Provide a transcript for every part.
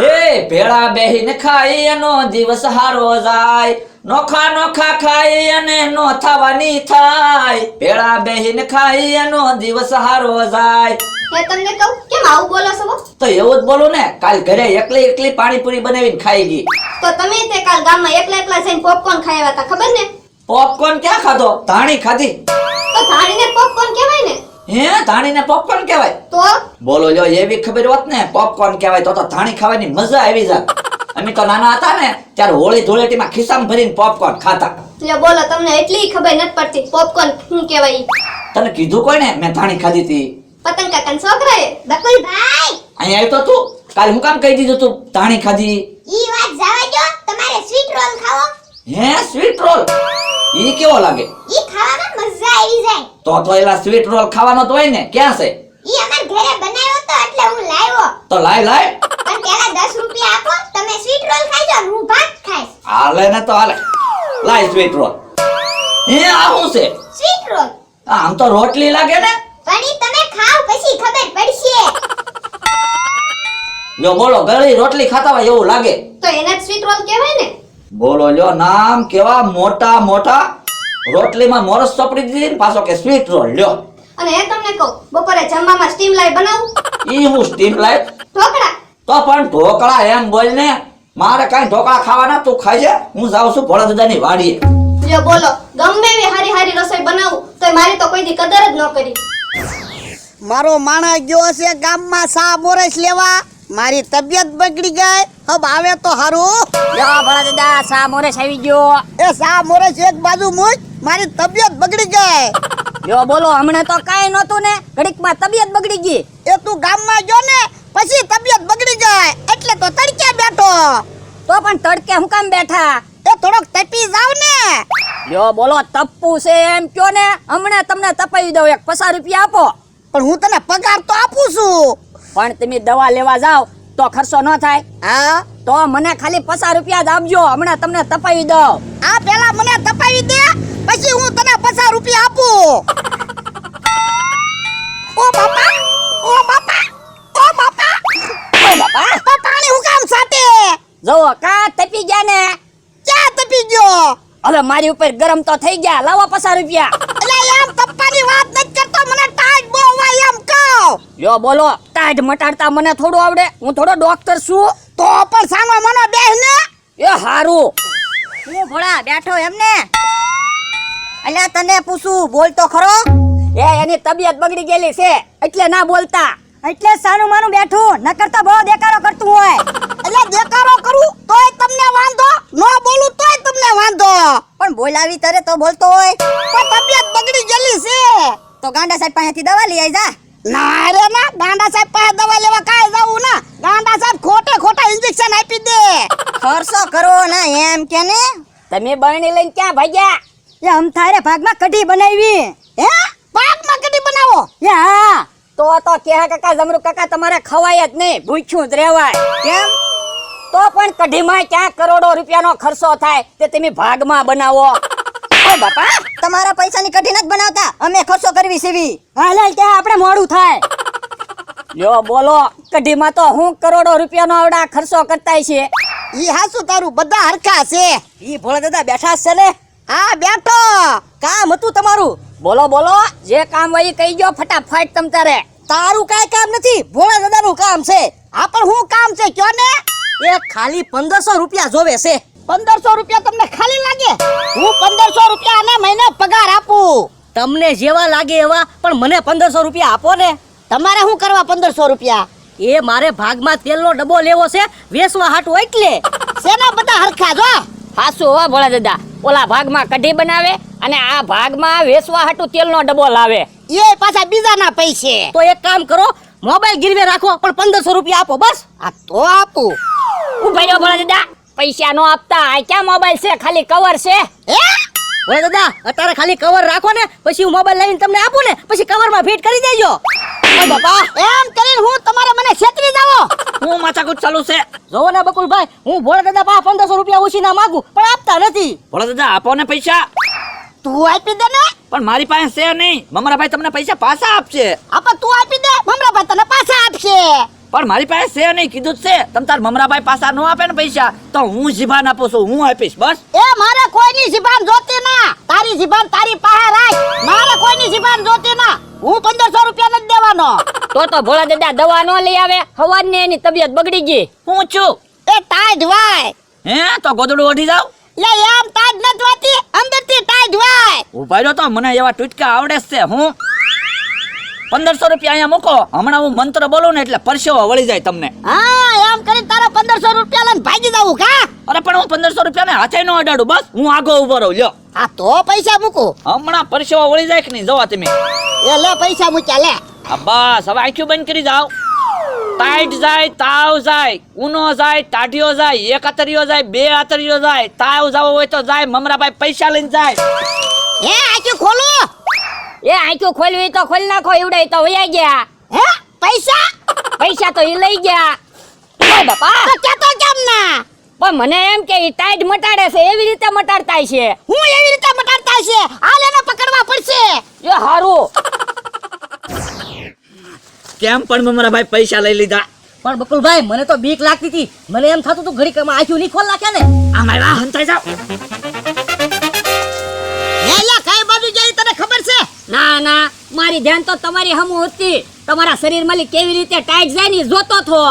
એ ભેળા બેહીને ખાઈ એનો દિવસ હારો જાય, નોખા નોખા ખાઈ અને નો થવાની થાય, ભેળા બેહીને ખાઈ એનો દિવસ હારો જાય. એ તમને કહું કેમ આવું બોલો છો? તો એવું જ બોલું ને. કાલ ઘરે એકલી એકલી પાણીપુરી બનાવીને ખાઈ ગઈ. તો તમે તે કાલ ગામમાં એકલા એકલા જઈને પોપકોર્ન ખાયા હતા, ખબર ને? પોપકોર્ન ક્યાં ખાધો? ધાણી ખાધી. તો ધાણીને પોપકોર્ન કહેવાય ને? હે, ધાણીને પોપકોર્ન કહેવાય? તો બોલો લ્યો, એવી ખબર હોત ને પોપકોર્ન કહેવાય તો ધાણી ખાવાની મજા આવી જાત. અમે તો નાના હતા ને ત્યારે હોળી ધૂળેટીમાં ખિસ્સામાં ભરીને પોપકોર્ન ખાતા. લ્યો બોલો, તમને એટલી ખબર નથી પડતી પોપકોર્ન શું કહેવાય? તને કીધું કોઈને મેં ધાણી ખાધી હતી? પતંગ કાકાના છોકરાએ. બકુલભાઈ, અહીંયા આવ્યો તો તું. કાલ હું કામ કહી દીધું તું ધાણી ખાધી? ઈ વાત જવા દો, તમારે સ્વીટ રોલ ખાવો? હે, સ્વીટ રોલ? ઈ કેવો લાગે? ઈ ખાવામાં મજા આવી જાય. તો એલા સ્વીટ રોલ ખાવાનો તો હોય ને. ક્યાં છે? ઈ અમાર ઘરે બનાવ્યો તો એટલે હું લાવ્યો. તો લાય. પણ પેલા 10 રૂપિયા આપો, તમે સ્વીટ રોલ ખાઈ જાઓ, હું ભાત ખાઈશ. હાલે ને તો હાલે. લાય સ્વીટ રોલ. હે, આ શું છે? Sweet roll. આમ તો રોટલી લાગે ને. પણ ઈ તમે ખાવ પછી ખબર પડશે. જો બોલો, ગળી રોટલી ખાતા હોય એવું લાગે. તો એને જ સ્વીટ રોલ કહેવાય ને? બોલો લ્યો, નામ કેવા મોટા મોટા. રોટલીમાં મોરસ ચોપડી દીધી ને પાછો કે સ્વીટ રોલ. લ્યો. અને એ તમને કહું, બપોરે જમવામાં સ્ટીમ લાઈ બનાવું? ઈ હું સ્ટીમ લાઈટ? ઢોકળા. તો પણ ઢોકળા એમ બોલ ને. મારે કાંઈ ઢોકળા ખાવાના, તું ખાઈ જા. હું જાઉં છું ભોળા દાદાની વાડીએ. લ્યો બોલો, ગમે એવી હારી હારી રસોઈ બનાવું તો મારી તો કોઈ દી કદર જ ન કરી. મારો માણસ ગયો છે ગામમાં સા મોરસ લેવા. મારી તબિયત બગડી ગઈ. હબ આવે તો હારું. લ્યો ભોળા દાદા, સા મોરેશ આવી ગયો. એ સા મોરસ એક બાજુ મૂક, મારી તબિયત બગડી ગઈ. લ્યો બોલો, હમણે તો કાંઈ નહોતું ને, ઘડીકમાં તબિયત બગડી ગઈ. એ તું ગામમાં ગયો ને પછી તબિયત બગડી ગઈ, એટલે તો તડકે બેઠો. તો પણ તડકે હું કામ બેઠા? એ થોડોક તપી જાવ ને. લ્યો બોલો, તપ્પુ છે એમ કયો ને, હમણે તમને તપાવી દઉં. 50 રૂપિયા આપો. પણ હું તને પગાર તો આપું છું. પણ તમે દવા લેવા જાવ તો ખર્ચો ન થાય. હા, તો મને ખાલી 50 રૂપિયા જ આપજો, હમણાં તમને તપાવી દઉં. આ પેલા મને તપાવી દે, પછી હું તને 50 રૂપિયા આપું. ઓ બાપા, ઓ બાપા, ઓ બાપા, ઓ બાપા, તો પાણી હું કામ સાટે? જોવો કા તપી ગયા ને. ક્યાં તપી ગયો? હવે મારી ઉપર ગરમ તો થઈ ગયા, લાવો 50 રૂપિયા. એટલે એમ તપ્પાની વાત નથી કરતો, મને ટાઈટ બહુ હોય એમ કહો. લ્યો બોલો, ટાઢ મટાડતા મને થોડું આવડે, હું થોડો ડોક્ટર છું. તો પણ સાનો મનો બેહ ને. એ હારું. હું ભોળા બેઠો એમને. અલ્યા તને પૂછું, બોલ તો ખરો. એ એની તબિયત બગડી ગયેલી છે એટલે ના બોલતા. એટલે સાનું માનું બેઠું, નકર તો બહુ દેકારો કરતું હોય. એટલે દેકારો કરું તોય તમને વાંધો, ન બોલું તોય તમને વાંધો. પણ બોલાવી તરે તો બોલતો હોય. પણ તબિયત બગડી ગયેલી છે. તો ગાંડા સાહેબ પાસેથી દવા લઈ આવી જા. ના રે ના, ગાંડા સાહેબ પાસે દવા લેવા કાંઈ જવું ના. ગાંડા સાહેબ ખોટા ઇન્જેક્શન આપી દે. ખર્ચો કરો ના એમ કે ને. તમે બરણી લઈને ક્યાં ભાગ્યા? એ અમ થારે ભાગમાં કઢી બનાવી. હે, ભાગમાં કઢી બનાવો? એ હા. તો કે કાકા, જમરૂ કાકા, તમારે ખવાય જ નહીં, ભૂખ્યું જ રહેવાય. કેમ? તો પણ કઢીમાં ક્યાં કરોડો રૂપિયાનો ખર્ચો થાય તે તમે ભાગમાં બનાવો. ઓ બાપા, તમારા પૈસાની કઢી નથી બનાવતા, અમે ખર્ચો કરવી સીવી. હાલ ત્યાં આપણે મોડું થાય. લ્યો બોલો, કઢીમાં તો હું કરોડો રૂપિયાનો આવડા ખર્ચો કરતા છે. ઈ હાસુ તારું, બધા હરખા છે. ઈ ભોળા દાદા બેઠા છે ને? હા બેઠો. કામ હતું તમારું? બોલો બોલો, જે કામ હોય ઈ કહી ગયો ફટાફટ તમ તારે. તારું કાંઈ કામ નથી, ભોળા દાદાનું કામ છે. આ પણ હું કામ છે કયો ને? એ ખાલી 1500 રૂપિયા જોવે છે. 1500 રૂપિયા તમને ખાલી લાગે? હું 1500 રૂપિયા આને મહિને પગાર આપું. તમને જેવા લાગે એવા, પણ મને 1500 રૂપિયા આપો ને. તમારે શું કરવા 1500 રૂપિયા? એ મારે ભાગમાં તેલનો ડબ્બો લેવો છે, વેચવા હાટું. એટલે શેના બધા હરખા જો? હાસુ હો ભોળા દાદા, ઓલા ભાગમાં કઢી બનાવે અને આ ભાગમાં વેચવા હાટું તેલનો ડબ્બો લાવે. એ પાછા બીજાના પૈસે. તો એક કામ કરો, મોબાઈલ ગીરવે રાખો, પણ 1500 રૂપિયા આપો બસ. આ તો આપું. ઉભા રહ્યો ભોળા દાદા, પૈસા નો આપતા. આ ક્યાં મોબાઈલ છે, ખાલી કવર છે. હે? ઓય દાદા, અત્યારે ખાલી કવર રાખો ને, પછી હું મોબાઈલ લઈને તમને આપું ને, પછી કવરમાં ફિટ કરી દેજો. ઓય બાપા, એમ કરીને હું તમારે મને છેતરી જાવો. હું માથાકૂટ ચાલુ છે. જોવો ને બકુલભાઈ, હું ભોળા દાદા પાસે 1500 રૂપિયા ઓછીના માંગુ, પણ આપતા નથી. ભોળા દાદા, આપો ને પૈસા. તું આપી દે ને. પણ મારી પાસે છે નહીં. મમરાભાઈ તમને પૈસા પાછા આપશે. આપા તું આપી દે, મમરાભાઈ તને પાછા આપશે. પણ મારી પાસે છે નહીં, કીધું જ છે. તમ તાર મમરાભાઈ પાછા ન આપે ને પૈસા તો હું જીભાન આપું છું, હું આપીશ બસ. એ મારે કોઈની જીભાન જોતી ના, તારી જીભાન તારી પાસે રાખ. મારે કોઈની જીભાન જોતી ના, હું 1500 રૂપિયા નથી દેવાનો. તો ભોળા દાદા દવા ન લઈ આવે, હવારની એની તબિયત બગડી ગઈ. હું છું એ ટાઈડ વાય હે તો ગોદડું ઓઢી જાવ. લે એમ ટાઈડ નથી વાતી, અંદરથી ટાઈડ વાય. ઉભા રહ્યો તો મને એવા ટૂચકા આવડે જ છે. હું 1500 રૂપિયા અહીંયા મૂકો, હમણાં હું મંત્ર બોલું ને એટલે પરસેવો વળી જાય તમને. હા એમ કરી તારા 1500 રૂપિયા લઈને ભાગી જાવું કા? અરે પણ હું 1500 રૂપિયા ને હાથે ન અડાડું, બસ હું આગો ઉભો રહું. લ્યો આ તો પૈસા મૂકું. હમણાં પરસેવો વળી જાય કે નહીં જોવા તમે. એ લે પૈસા મૂક્યા લે. આ બસ હવે આંખ્યું બંધ કરી જાઓ. ટાઈટ જાય, તાવ જાય, ઉનો જાય, ટાઢિયો જાય, એક આતરિયો જાય, બે આતરિયો જાય, તાવ જાવો હોય તો જાય, મમરાભાઈ પૈસા લઈને જાય. હે આખી ખોલો. એ આંખ્યું ખોલવી તો ખોલી નાખો, એવડે તો વયા ગયા. હે પૈસા પૈસા તો એ લઈ ગયા. ઓ બાપા, તો કેતો કેમ ના? પણ મને એમ કે ઈ ટાઈટ મટાડે છે, એવી રીતે મટાડતા છે. હું એવી રીતે મટાડતા છે, હાલ એને પકડવા પડશે. એ હારું. કેમ પણ મમરાભાઈ પૈસા લઈ લીધા? પણ બકુલભાઈ મને તો બીક લાગતી હતી. મને એમ થતું હતું ઘડીક માં આંખ્યું નહીં ખોલ નાખે ને. આમાં વાહ હંતાઈ જાવ. હે લે કઈ બાજુ જઈ તને ખબર છે? ના ના, મારી ધ્યાન તો તમારી હમુ હતી. તમારા શરીર માં કેવી રીતે ટાઈટ જાય ને ઈ જોતો થો.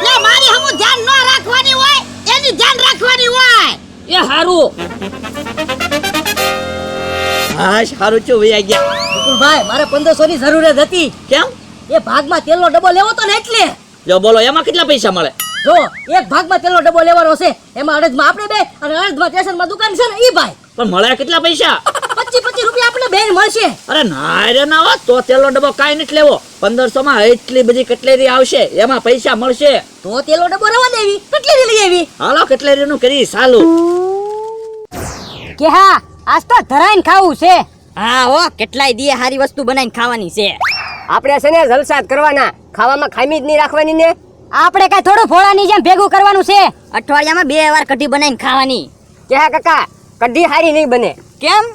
લે મારી હમું ધ્યાન ન રાખવાની હોય, એની ધ્યાન રાખવાની હોય. એ હારું. હા સારું છું વૈયા ગયા. બકુલભાઈ મારે 1500 ની જરૂર જ હતી. કેમ? એ ભાગમાં તેલનો ડબ્બો લેવો તો ને એટલે. જો બોલો એમાં કેટલા પૈસા મળે? જો એક ભાગમાં તેલનો ડબ્બો લેવાનો છે, એમાં અડધમાં આપણે બે અને અડધમાં સ્ટેશનમાં દુકાન છે ને ઈ ભાઈ. પણ મળે કેટલા પૈસા? 25 રૂપિયા આપણે બેન મળશે. અરે ના રે ના વાત, તો તેલનો ડબ્બો કાઈ નથી લેવો. 1500 માં એટલી બધી કટલેરી આવશે, એમાં પૈસા મળશે. તો તેલનો ડબ્બો રવા દેવી, કેટલી લઈ આવી. હાલો કટલેરી નું કરી ચાલુ. કે હા, આજ તો ધરાઈને ખાવું છે. હા હો, કેટલાય દીએ હારી વસ્તુ બનાવીને ખાવાની છે. આપણે છે ને જલસાત કરવાના, ખાવામાં ખામી જ નહીં રાખવાની ને. આપણે કઈ થોડું ફોડાની જેમ ભેગું કરવાનું છે. અઠવાડિયામાં 2 વાર કઢી બનાવીને ખાવાની. કે હા કાકા, કઢી હારી નહીં બને. કેમ?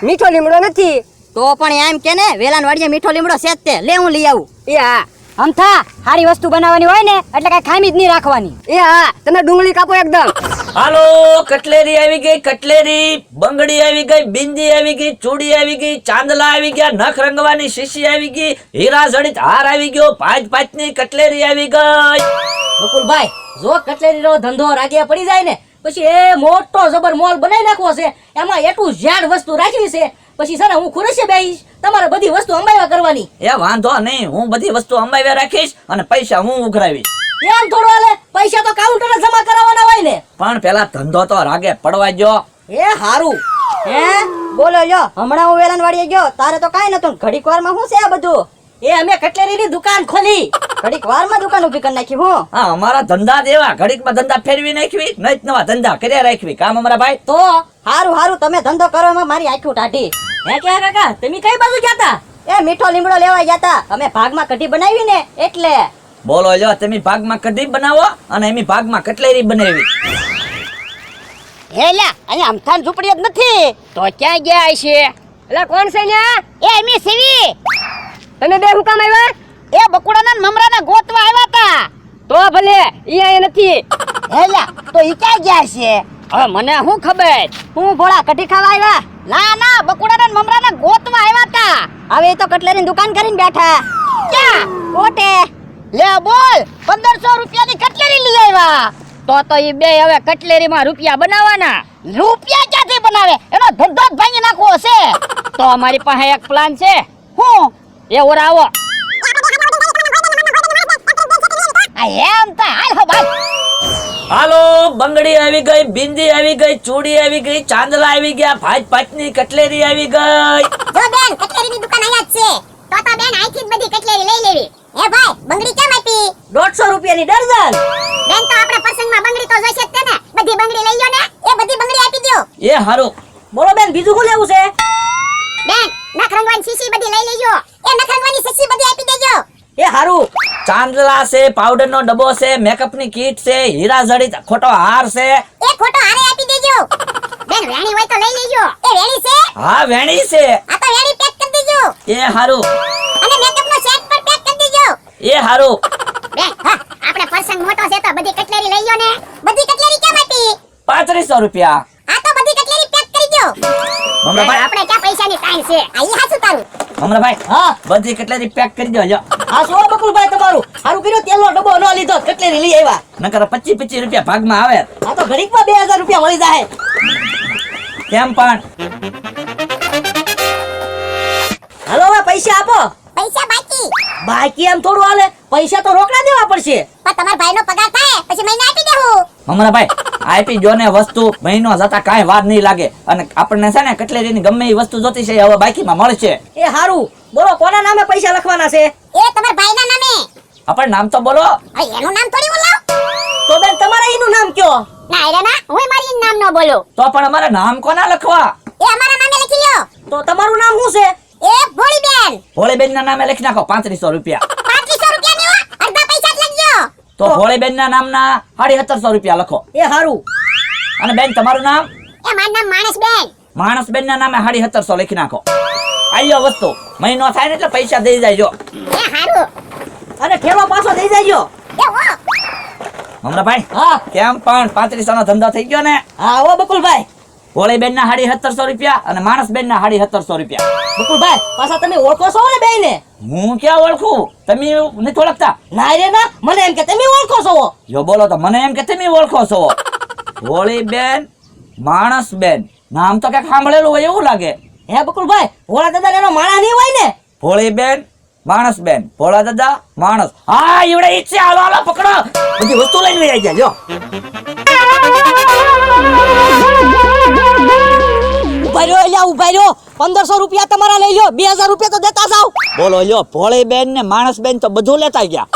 મીઠો લીમડો નથી. તો પણ એમ કે ને વેલાન વાડીએ મીઠો લીમડો છે જ તે, લે હું લઈ આવું. એ હા, અમથા હારી વસ્તુ બનાવવાની હોય ને એટલે કઈ ખામી જ નહીં રાખવાની. એ હા, તમે ડુંગળી કાપો એકદમ. હાલો કટલેરી આવી ગઈ, કટલેરી, બંગડી આવી ગઈ, બિંદી આવી ગઈ, ચૂડી આવી ગઈ, ચાંદલા આવી ગયા, નખ રંગવાની શીશી આવી ગઈ, હીરા જડિત હાર આવી ગયો, 5 ની કટલેરી આવી ગઈ. બકુલભાઈ જો કટલેરીનો ધંધો રાગ્યા પડી જાય ને પછી એ મોટો જબર મોલ બનાવી નાખવો છે. એમાં એટલું ઝાડ વસ્તુ રાખવી છે. પછી છે ને હું ખુરશી બેહીશ, તમારે બધી વસ્તુ અંબાવ્યા કરવાની. એ વાંધો નહીં, હું બધી વસ્તુ અંબાવ્યા રાખીશ અને પૈસા હું ઉઘરાવીશ. એમ થોડું હાલે, પૈસા તો કાઉન્ટરે જમા કરાવવાના હોય ને. પણ પેલા ધંધો તો રાગે પડવા જો. એ હારું. હે બોલો લ્યો, હમણાં હું વેલાન વાડીએ ગયો, તારે તો કાઈ નતું. ઘડીક વારમાં શું છે આ બધું? એ અમે કટલેરીની દુકાન ખોલી. ઘડીક વારમાં દુકાન ઊભી કરી નાખી. હું હા અમારા ધંધા દેવા, ઘડીકમાં ધંધા ફેરવી નાખવી, નહીં નવા ધંધા કર્યા રાખવી. કામ અમારા ભાઈ તો હારું હારું, તમે ધંધો કરો એમાં મારી આંખું ટાઢી. હે કે કાકા તમે કઈ બાજુ ગયા તા? એ મીઠો લીમડો લેવા ગયા તા, અમે ભાગમાં કઢી બનાવી ને એટલે. બોલો જો, તમે ભાગમાં કઢી બનાવો અને એમી ભાગમાં કટલેરી બનાવી. હે લ્યા, અહીંયા અમથાન ઝૂંપડી જ નથી. તો ક્યાં ગયા છે? એટલે કોણ છે ને? એ એમી સીવી. તમે બે હું કામ આવ્યા? એ બકુડાના ને મમરાના ગોતવા આવ્યા તા. તો ભલે, ઈ અહીંયા નથી. હે લ્યા, તો ઈ ક્યાં ગયા છે? હવે મને શું ખબર? હું ભોળા કઢી ખાવા આવ્યા? ના ના, બકુડાના ને મમરાના ગોતવા આવ્યા તા. હવે એ તો કટલેરીની દુકાન કરીને બેઠા. ક્યાં? કોટે. લે બોલ, 1500 રૂપિયાની કટલેરી લઈ આવ્યા. તો ઈ બે હવે કટલેરીમાં રૂપિયા બનાવવાના. રૂપિયા ક્યાંથી બનાવે? એનો ધંધો જ ભાંગી નાખવો છે. તો અમારી પાસે એક પ્લાન છે. હું એ ઓરાવો. આ એમ તા હાલ હો ભાઈ. હાલો બંગડી આવી ગઈ, બિંદી આવી ગઈ, ચૂડી આવી ગઈ, ચાંદલા આવી ગયા, 5 ની કટલેરી આવી ગઈ. જો બેન, કટલેરીની દુકાન અહીંયા જ છે. તો બેન અહીંથી જ બધી કટલેરી લઈ લેવી. એ ભાઈ, બંગડી કેમ આપી? 150 રૂપિયાની ડઝન. બેન તો આપણે પ્રસંગમાં બંગડી તો જોઈશે જ તે ને. બધી બંગડી લઈ લો ને. એ બધી બંગડી આપી દો. એ હારું. બોલો બેન બીજું શું લેવું છે? બેન, નખ રંગવાની શીશી બધી લઈ લેજો. એ નખ રંગવાની શીશી બધી આપી દેજો. એ હારું. ચાંદલા છે, પાવડર નો ડબ્બો છે, મેકઅપ ની કીટ છે, હીરા જડિત ખોટો હાર છે. એ ખોટો હારે આપી દેજો. બેન વેણી હોય તો લઈ લેજો. એ વેણી છે? હા વેણી છે. આ તો વેણી પેક કરી દેજો. એ હારું. અને મેકઅપ નો સેટ પણ પેક કરી દેજો. એ હારું. બેન, હા બધી કટલેરી લઈ લો ને. બધી કટલેરી કેમ હતી? 3500 રૂપિયા. આ તો બધી કટલેરી પેક કરી દો. મમરાભાઈ, આપણે ક્યાં પૈસાની તાણ છે? આ ઈ હાચું તારું. મમરાભાઈ, હા બધી કેટલી પેક કરી દો લ્યો. આ શું બકુલભાઈ તમારું સારું કર્યું તેલનો ડબ્બો ન લીધો કટલેરી લઈ આવ્યા. નકર 25 રૂપિયા ભાગમાં આવે. આ તો ઘડીકમાં 2000 રૂપિયા મળી જાય. કેમ પણ હાલો હવે પૈસા આપો. પૈસા બાકી. બાકી એમ થોડું હાલે, પૈસા તો રોકડા દેવા પડશે. પણ તમારા ભાઈનો પગાર થાય પછી મહિને આપી દેવું. મમરાભાઈ, આપી જો ને વસ્તુ મહિનો જતા કાંઈ વાર નહીં લાગે. અને આપણને છે ને કટલેરીની ગમે એ વસ્તુ જોતી છે એ હવે બાકીમાં મળશે. એ હારું બોલો કોના નામે પૈસા લખવાના છે? એ તમારા ભાઈના નામે. આપણે નામ તો બોલો. હવે એનું નામ થોડી બોલાવ. તો બેન તમારે એનું નામ કયો? ના એરે ના, હું મારી નામ ન બોલું. તો પણ અમારે નામ કોના લખવા? એ અમારા નામે લખી લ્યો. તો તમારું નામ શું છે? એ ભોળીબેન. ભોળીબેન ના નામે લખી નાખો 3500 રૂપિયા. 3500 રૂપિયા ની અડધા પૈસા જ લખજો. તો ભોળીબેન ના નામના 1750 રૂપિયા લખો. એ હારું. અને બેન તમારું નામ? એ મારું નામ માણસબેન. માણસબેન ના નામે 1750 લખી નાખો. આયો વસ્તુ મહિનો થાય ને એટલે પૈસા દઈ જાયજો. એ હારું. અને ઠેલો પાછો દઈ જાજો. એ વો. મમરાભાઈ, હા કેમ પણ 3500 નો ધંધો થઈ ગયો ને? હા ઓ બકુલભાઈ. ભોળીબેન ના 1750 રૂપિયા અને માણસબેન ના 1750 રૂપિયા. બકુલભાઈ પાછા તમે ઓળખો છો ને બેયને? હું ક્યાં ઓળખું? તમે નથી ઓળખતા? ના રે ના, મને એમ કે તમે ઓળખો છો. જો બોલો તો મને એમ કે તમે ઓળખો છો. ભોળીબેન, માણસબેન, નામ તો ક્યાંક સાંભળેલું હોય એવું લાગે. હે બકુલભાઈ, ભોળા દાદા એનો માણા નહીં હોય ને? ભોળીબેન, માણસબેન, ભોળા દાદા, માણસ. હા એવડે ઈચ્છે. હાલો હાલો પકડો, બધી વસ્તુ લઈને વહી જાય. જો ઉભા રહ્યો એલા, ઉભા રહ્યો. 1500 રૂપિયા તમારા લઈ લો, 2000 રૂપિયા તો દેતા જાવ. બોલો લ્યો, ભોળીબેન ને માણસબેન તો બધું લેતા ગયા.